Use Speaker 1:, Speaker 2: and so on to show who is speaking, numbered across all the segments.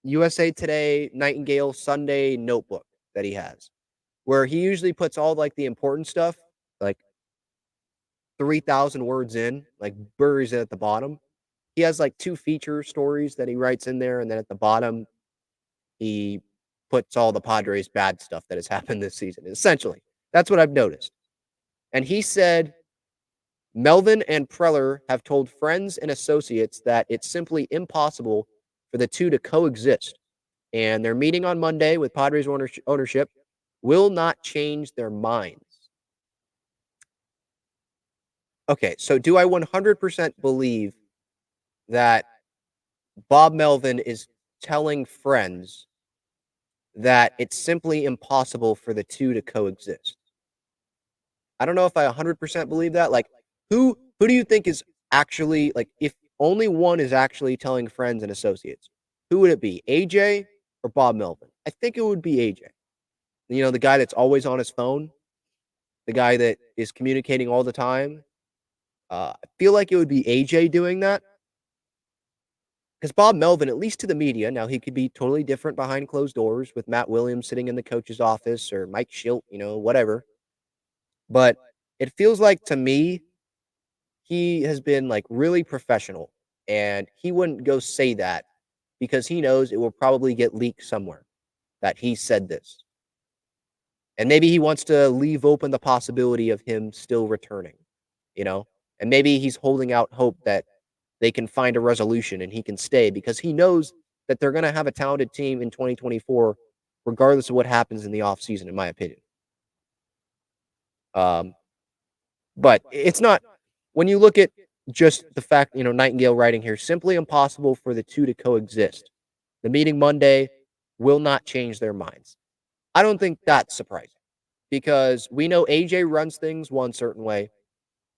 Speaker 1: USA Today, Nightengale Sunday notebook that he has, where he usually puts all like the important stuff, like 3,000 words in, like buries it at the bottom. He has like 2 feature stories that he writes in there, and then at the bottom, he puts all the Padres bad stuff that has happened this season. Essentially, that's what I've noticed. And he said Melvin and Preller have told friends and associates that it's simply impossible for the two to coexist. And their meeting on Monday with Padres ownership will not change their minds. Okay, so do I 100% believe that Bob Melvin is telling friends that it's simply impossible for the two to coexist? I don't know if I 100% believe that. Like, who do you think is actually like if only one is actually telling friends and associates? Who would it be, AJ or Bob Melvin? I think it would be AJ. You know, the guy that's always on his phone, the guy that is communicating all the time. I feel like it would be AJ doing that because Bob Melvin, at least to the media, now he could be totally different behind closed doors with Matt Williams sitting in the coach's office or Mike Schilt, you know, whatever. But it feels like to me he has been like really professional and he wouldn't go say that because he knows it will probably get leaked somewhere that he said this. And maybe he wants to leave open the possibility of him still returning, you know? And maybe he's holding out hope that they can find a resolution and he can stay because he knows that they're going to have a talented team in 2024 regardless of what happens in the offseason, in my opinion. Um, but it's not when you look at just the fact, you know, Nightengale writing here, simply impossible for the two to coexist. The meeting Monday will not change their minds. I don't think that's surprising because we know AJ runs things one certain way.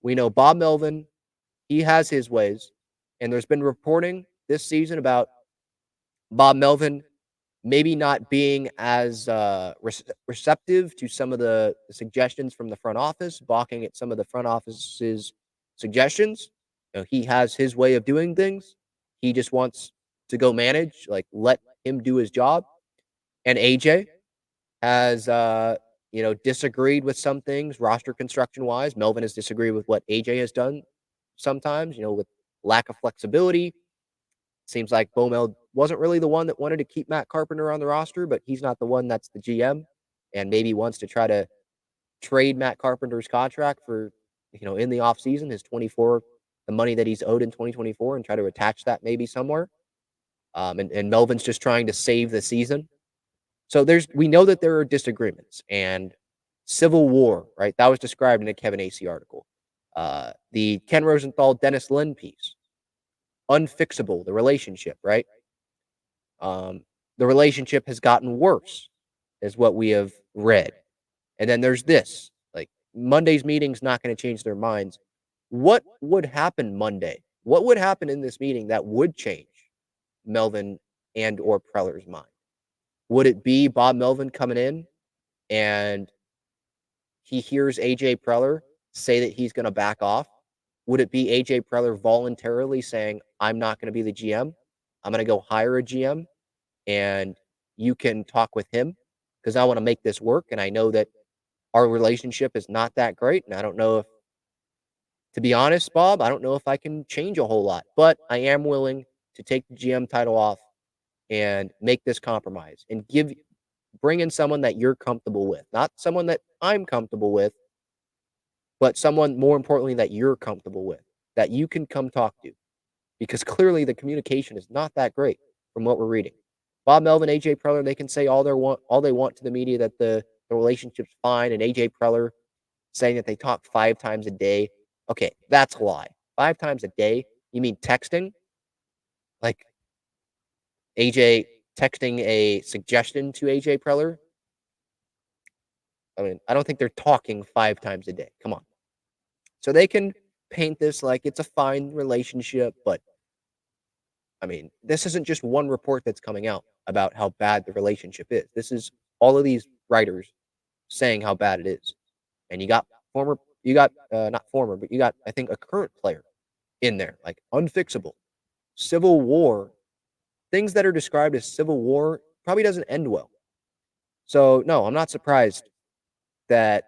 Speaker 1: We know Bob Melvin, he has his ways. And there's been reporting this season about Bob Melvin maybe not being as receptive to some of the suggestions from the front office, balking at some of the front office's suggestions. You know, he has his way of doing things. He just wants to go manage, like let him do his job. And AJ has, you know, disagreed with some things roster construction wise. Melvin has disagreed with what AJ has done sometimes, you know, with lack of flexibility. Seems like Bomel wasn't really the one that wanted to keep Matt Carpenter on the roster, but he's not the one that's the GM and maybe wants to try to trade Matt Carpenter's contract for, you know, in the offseason, his 24, the money that he's owed in 2024 and try to attach that maybe somewhere. And Melvin's just trying to save the season. So we know that there are disagreements and civil war, right? That was described in a Kevin Acee article. The Ken Rosenthal, Dennis Lin piece, unfixable, the relationship, right? The relationship has gotten worse, is what we have read. And then there's this, like Monday's meeting's not going to change their minds. What would happen Monday? What would happen in this meeting that would change Melvin and or Preller's mind? Would it be Bob Melvin coming in and he hears AJ Preller say that he's going to back off? Would it be AJ Preller voluntarily saying, I'm not going to be the GM? I'm going to go hire a GM and you can talk with him because I want to make this work. And I know that our relationship is not that great. And I don't know if, to be honest, Bob, I don't know if I can change a whole lot, but I am willing to take the GM title off and make this compromise and bring in someone that you're comfortable with, not someone that I'm comfortable with, but someone more importantly that you're comfortable with, that you can come talk to, because clearly the communication is not that great from what we're reading. Bob Melvin, AJ Preller, they can say all they want to the media that the relationship's fine, and AJ Preller saying that they talk 5 times a day. Okay, that's a lie. 5 times a day? You mean texting? Like AJ texting a suggestion to AJ Preller? I mean, I don't think they're talking 5 times a day. Come on. So they can paint this like it's a fine relationship, but I mean, this isn't just one report that's coming out about how bad the relationship is. This is all of these writers saying how bad it is. And not former, but you got, I think, a current player in there, like unfixable, civil war things that are described as civil war probably doesn't end well. So, no, I'm not surprised that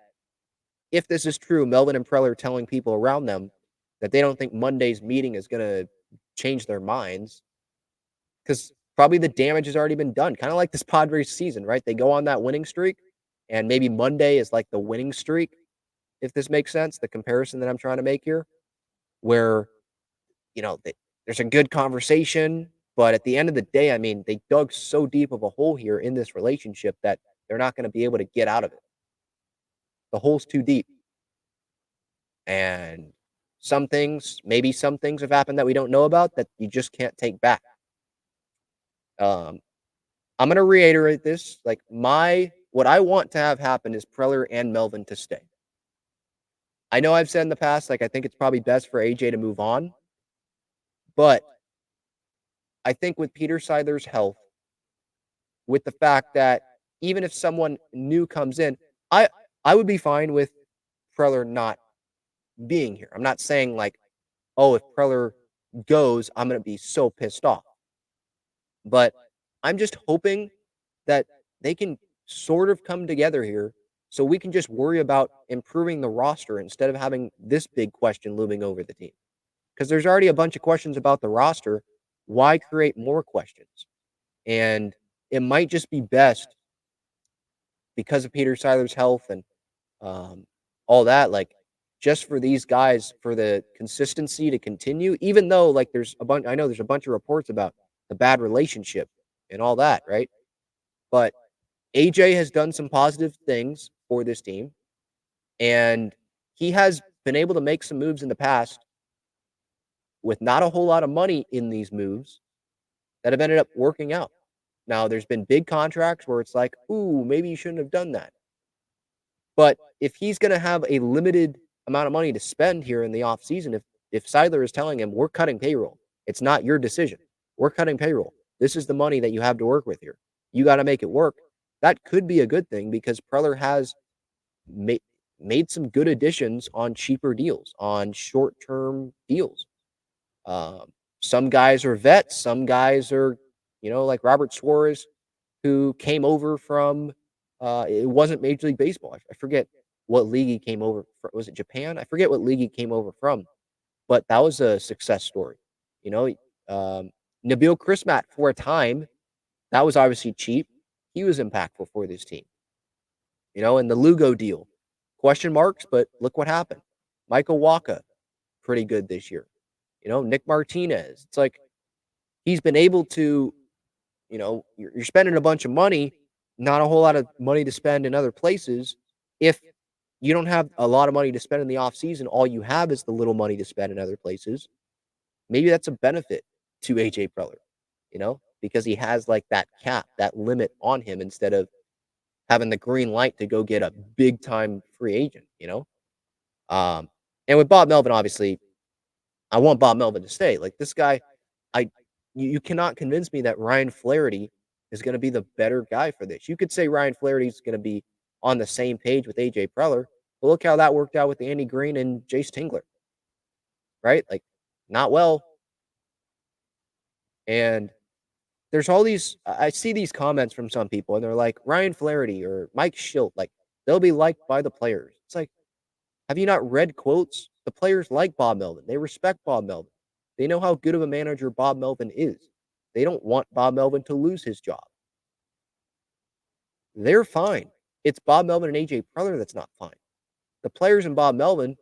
Speaker 1: if this is true, Melvin and Preller telling people around them that they don't think Monday's meeting is going to change their minds because probably the damage has already been done. Kind of like this Padres season, right? They go on that winning streak, and maybe Monday is like the winning streak, if this makes sense, the comparison that I'm trying to make here, where, you know, there's a good conversation, but at the end of the day, I mean, they dug so deep of a hole here in this relationship that they're not going to be able to get out of it. The hole's too deep. And maybe some things have happened that we don't know about that you just can't take back. Um, I'm gonna reiterate this. Like what I want to have happen is Preller and Melvin to stay. I know I've said in the past, like I think it's probably best for AJ to move on, but I think with Peter Seidler's health, with the fact that even if someone new comes in, I I would be fine with Preller not being here. I'm not saying like, oh, if Preller goes, I'm gonna be so pissed off. But I'm just hoping that they can sort of come together here so we can just worry about improving the roster instead of having this big question looming over the team. Because there's already a bunch of questions about the roster. Why create more questions? And it might just be best because of Peter Seiler's health and um, all that, like just for these guys, for the consistency to continue, even though like I know there's a bunch of reports about the bad relationship and all that, right? But AJ has done some positive things for this team, and he has been able to make some moves in the past with not a whole lot of money in these moves that have ended up working out. Now, there's been big contracts where it's like, ooh, maybe you shouldn't have done that. But if he's going to have a limited amount of money to spend here in the offseason, if Seidler is telling him, we're cutting payroll, it's not your decision. We're cutting payroll. This is the money that you have to work with here. You got to make it work. That could be a good thing because Preller has made some good additions on cheaper deals, on short-term deals. Um, some guys are vets. Some guys are, like Robert Suarez, who came over from, it wasn't Major League Baseball. I forget what league he came over from. Was it Japan? I forget what league he came over from, but that was a success story. You know, um, Nabil Chrismat, for a time, that was obviously cheap. He was impactful for this team. And the Lugo deal, question marks, but look what happened. Michael Waka, pretty good this year. Nick Martinez. It's like he's been able to, you're spending a bunch of money, not a whole lot of money to spend in other places. If you don't have a lot of money to spend in the offseason, all you have is the little money to spend in other places. Maybe that's a benefit to AJ Preller, because he has like that cap, that limit on him instead of having the green light to go get a big time free agent. Um, and with Bob Melvin, obviously, I want Bob Melvin to stay. Like this guy, I you cannot convince me that Ryan Flaherty is going to be the better guy for this. You could say Ryan Flaherty is going to be on the same page with AJ Preller, but look how that worked out with Andy Green and Jace Tingler, right? Like, not well. And there's all these. I see these comments from some people, and they're like Ryan Flaherty or Mike Schilt, like they'll be liked by the players. It's like, have you not read quotes? The players like Bob Melvin. They respect Bob Melvin. They know how good of a manager Bob Melvin is. They don't want Bob Melvin to lose his job. They're fine. It's Bob Melvin and A.J. Preller that's not fine. The players and Bob Melvin,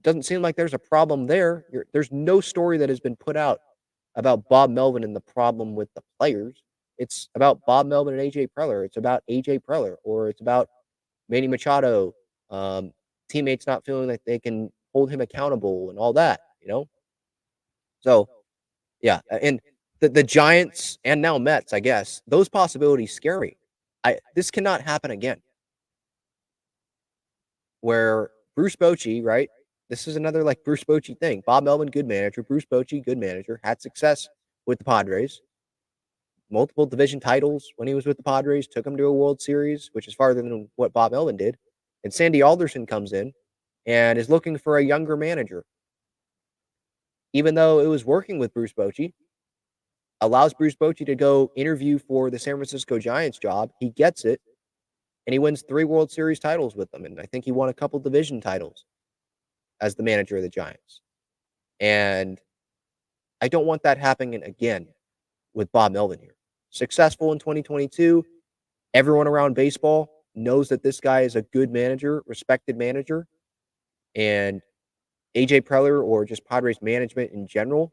Speaker 1: doesn't seem like there's a problem there. There's no story that has been put out about Bob Melvin and the problem with the players. It's about Bob Melvin and A.J. Preller. It's about A.J. Preller, or it's about Manny Machado, um, teammates not feeling like they can hold him accountable and all that. So, yeah, and the Giants and now Mets, I guess, those possibilities scare me. This cannot happen again. Where Bruce Bochy, right? This is another like Bruce Bochy thing. Bob Melvin, good manager. Bruce Bochy, good manager. Had success with the Padres. Multiple division titles when he was with the Padres. Took him to a World Series, which is farther than what Bob Melvin did. And Sandy Alderson comes in and is looking for a younger manager. Even though it was working with Bruce Bochy, allows Bruce Bochy to go interview for the San Francisco Giants job. He gets it, and he wins 3 World Series titles with them, and I think he won a couple division titles as the manager of the Giants. And I don't want that happening again with Bob Melvin here. Successful in 2022, everyone around baseball knows that this guy is a good manager, respected manager, and A.J. Preller or just Padres management in general,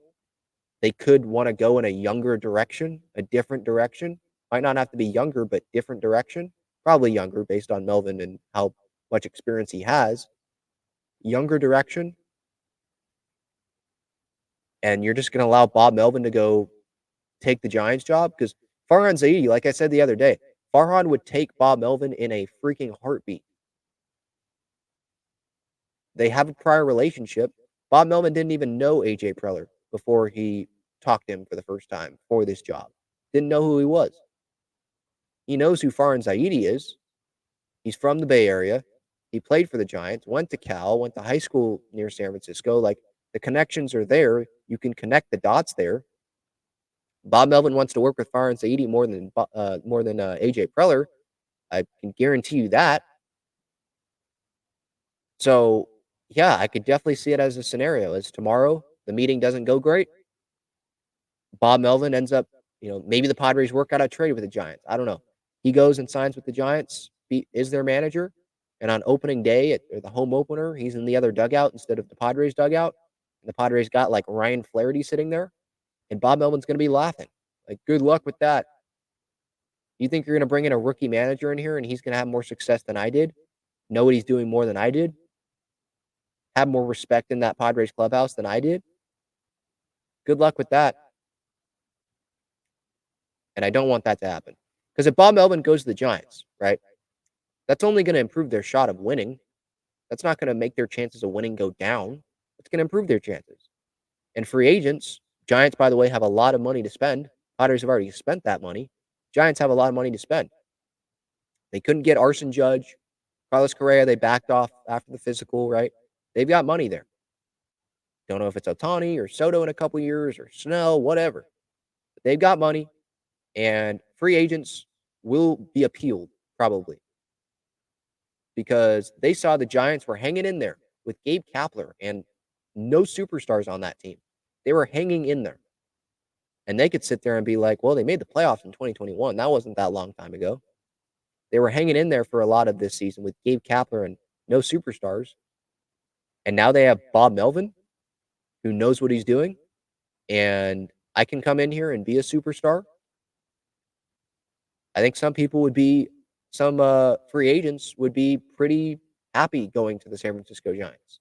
Speaker 1: they could want to go in a younger direction, a different direction. Might not have to be younger, but different direction. Probably younger based on Melvin and how much experience he has. Younger direction. And you're just going to allow Bob Melvin to go take the Giants job? Because Farhan Zaidi, like I said the other day, Farhan would take Bob Melvin in a freaking heartbeat. They have a prior relationship. Bob Melvin didn't even know A.J. Preller before he talked to him for the first time for this job. Didn't know who he was. He knows who Farhan Zaidi is. He's from the Bay Area. He played for the Giants, went to Cal, went to high school near San Francisco. Like, the connections are there. You can connect the dots there. Bob Melvin wants to work with Farhan Zaidi more than A.J. Preller. I can guarantee you that. So, yeah, I could definitely see it as a scenario. As tomorrow, the meeting doesn't go great. Bob Melvin ends up, maybe the Padres work out a trade with the Giants. I don't know. He goes and signs with the Giants, is their manager. And on opening day, or the home opener, he's in the other dugout instead of the Padres dugout. And the Padres got like Ryan Flaherty sitting there. And Bob Melvin's going to be laughing. Like, good luck with that. You think you're going to bring in a rookie manager in here and he's going to have more success than I did? Know what he's doing more than I did? Have more respect in that Padres clubhouse than I did? Good luck with that. And I don't want that to happen. Because if Bob Melvin goes to the Giants, right, that's only going to improve their shot of winning. That's not going to make their chances of winning go down. It's going to improve their chances. And free agents, Giants, by the way, have a lot of money to spend. Padres have already spent that money. Giants have a lot of money to spend. They couldn't get Arson Judge, Carlos Correa. They backed off after the physical, right? They've got money there. Don't know if it's Otani or Soto in a couple years or Snell, whatever. But they've got money, and free agents will be appealed probably because they saw the Giants were hanging in there with Gabe Kapler and no superstars on that team. They were hanging in there. And they could sit there and be like, well, they made the playoffs in 2021. That wasn't that long time ago. They were hanging in there for a lot of this season with Gabe Kapler and no superstars. And now they have Bob Melvin, who knows what he's doing. And I can come in here and be a superstar. I think some free agents would be pretty happy going to the San Francisco Giants.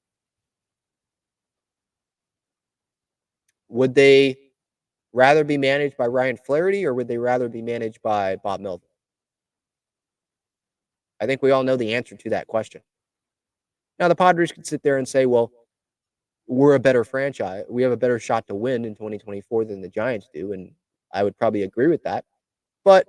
Speaker 1: Would they rather be managed by Ryan Flaherty or would they rather be managed by Bob Melvin? I think we all know the answer to that question. Now, the Padres could sit there and say, well, we're a better franchise. We have a better shot to win in 2024 than the Giants do. And I would probably agree with that. But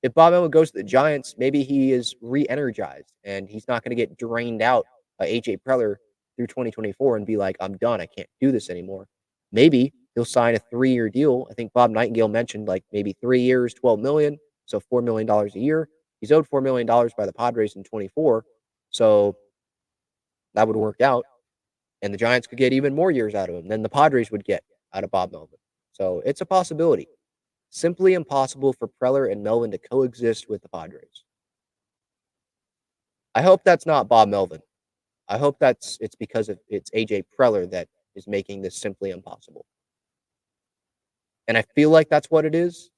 Speaker 1: if Bob Melvin goes to the Giants, maybe he is re-energized and he's not going to get drained out by A.J. Preller through 2024 and be like, I'm done. I can't do this anymore. Maybe he'll sign a 3-year deal. I think Bob Nightengale mentioned like maybe 3 years, $12 million, so $4 million a year. He's owed $4 million by the Padres in 24, so that would work out. And the Giants could get even more years out of him than the Padres would get out of Bob Melvin. So it's a possibility. Simply impossible for Preller and Melvin to coexist with the Padres. I hope that's not Bob Melvin. I hope it's because it's A.J. Preller that is making this simply impossible. And I feel like that's what it is.